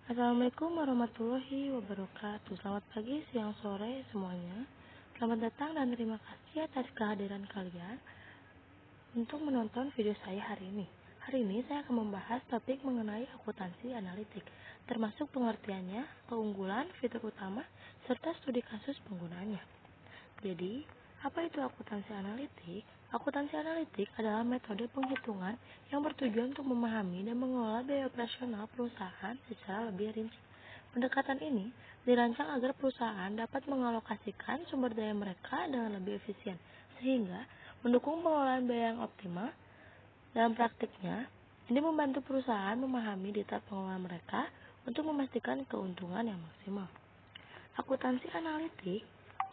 Assalamualaikum warahmatullahi wabarakatuh. Selamat pagi, siang, sore semuanya. Selamat datang dan terima kasih atas kehadiran kalian untuk menonton video saya hari ini. Hari ini saya akan membahas topik mengenai akuntansi analitik, termasuk pengertiannya, keunggulan, fitur utama, serta studi kasus penggunaannya. Jadi, apa itu akuntansi analitik? Akuntansi analitik adalah metode penghitungan yang bertujuan untuk memahami dan mengelola biaya operasional perusahaan secara lebih rinci. Pendekatan ini dirancang agar perusahaan dapat mengalokasikan sumber daya mereka dengan lebih efisien, sehingga mendukung pengelolaan biaya yang optimal. Dalam praktiknya, ini membantu perusahaan memahami data pengelolaan mereka untuk memastikan keuntungan yang maksimal. Akuntansi analitik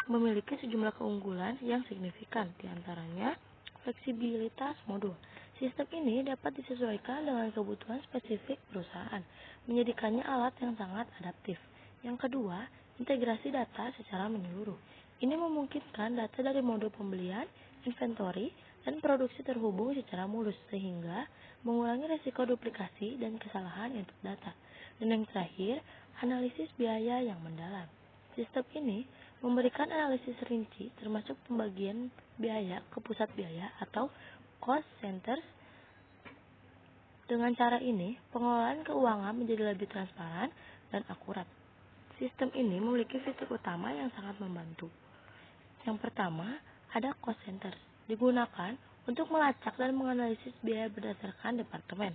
memiliki sejumlah keunggulan yang signifikan, diantaranya fleksibilitas modul. Sistem ini dapat disesuaikan dengan kebutuhan spesifik perusahaan, menjadikannya alat yang sangat adaptif. Yang kedua, integrasi data secara menyeluruh. Ini memungkinkan data dari modul pembelian, inventory, dan produksi terhubung secara mulus, sehingga mengurangi risiko duplikasi dan kesalahan input data. Dan yang terakhir, analisis biaya yang mendalam. Sistem ini memberikan analisis rinci termasuk pembagian biaya ke pusat biaya atau cost centers. Dengan cara ini, pengelolaan keuangan menjadi lebih transparan dan akurat. Sistem ini memiliki fitur utama yang sangat membantu. Yang pertama, ada cost centers. Digunakan untuk melacak dan menganalisis biaya berdasarkan departemen,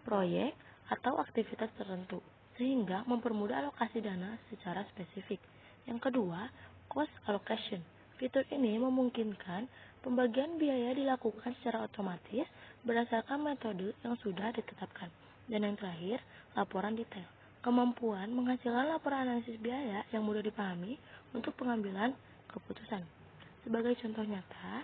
proyek, atau aktivitas tertentu, sehingga mempermudah alokasi dana secara spesifik. Yang kedua, cost allocation. Fitur ini memungkinkan pembagian biaya dilakukan secara otomatis berdasarkan metode yang sudah ditetapkan. Dan yang terakhir, laporan detail. Kemampuan menghasilkan laporan analisis biaya yang mudah dipahami untuk pengambilan keputusan. Sebagai contoh nyata,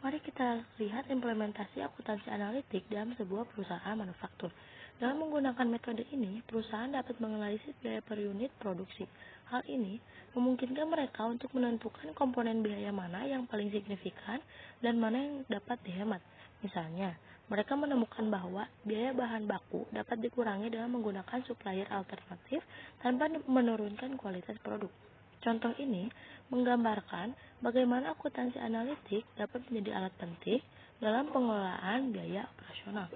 mari kita lihat implementasi akuntansi analitik dalam sebuah perusahaan manufaktur. Dengan menggunakan metode ini, perusahaan dapat menganalisis biaya per unit produksi. Hal ini memungkinkan mereka untuk menentukan komponen biaya mana yang paling signifikan dan mana yang dapat dihemat. Misalnya, mereka menemukan bahwa biaya bahan baku dapat dikurangi dengan menggunakan supplier alternatif tanpa menurunkan kualitas produk. Contoh ini menggambarkan bagaimana akuntansi analitik dapat menjadi alat penting dalam pengelolaan biaya operasional.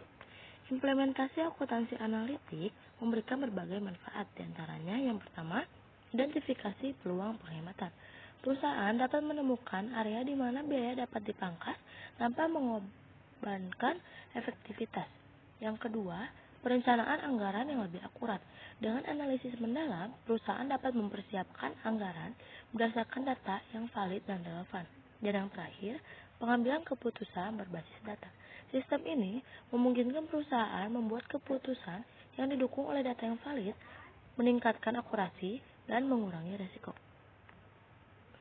Implementasi akuntansi analitik memberikan berbagai manfaat, diantaranya yang pertama, identifikasi peluang penghematan. Perusahaan dapat menemukan area di mana biaya dapat dipangkas tanpa mengorbankan efektivitas. Yang kedua, perencanaan anggaran yang lebih akurat. Dengan analisis mendalam, perusahaan dapat mempersiapkan anggaran berdasarkan data yang valid dan relevan. Dan yang terakhir, pengambilan keputusan berbasis data. Sistem ini memungkinkan perusahaan membuat keputusan yang didukung oleh data yang valid, meningkatkan akurasi, dan mengurangi risiko.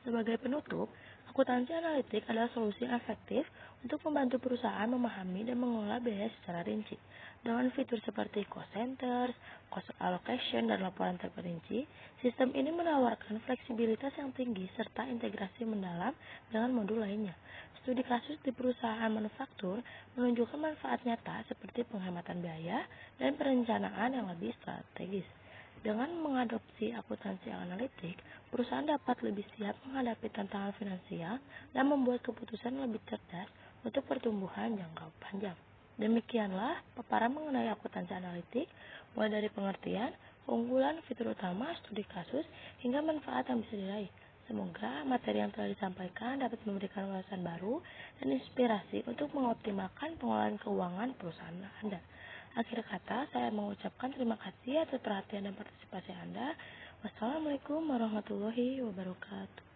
Sebagai penutup, akuntansi analitik adalah solusi yang efektif untuk membantu perusahaan memahami dan mengelola biaya secara rinci. Dengan fitur seperti cost centers, cost allocation, dan laporan terperinci, sistem ini menawarkan fleksibilitas yang tinggi serta integrasi mendalam dengan modul lainnya. Studi kasus di perusahaan manufaktur menunjukkan manfaat nyata seperti penghematan biaya dan perencanaan yang lebih strategis. Dengan mengadopsi akuntansi analitik, perusahaan dapat lebih siap menghadapi tantangan finansial dan membuat keputusan lebih cerdas untuk pertumbuhan jangka panjang. Demikianlah paparan mengenai akuntansi analitik, mulai dari pengertian, keunggulan, fitur utama, studi kasus, hingga manfaat yang bisa diraih. Semoga materi yang telah disampaikan dapat memberikan wawasan baru dan inspirasi untuk mengoptimalkan pengelolaan keuangan perusahaan Anda. Akhir kata, saya mengucapkan terima kasih atas perhatian dan partisipasi Anda. Wassalamualaikum warahmatullahi wabarakatuh.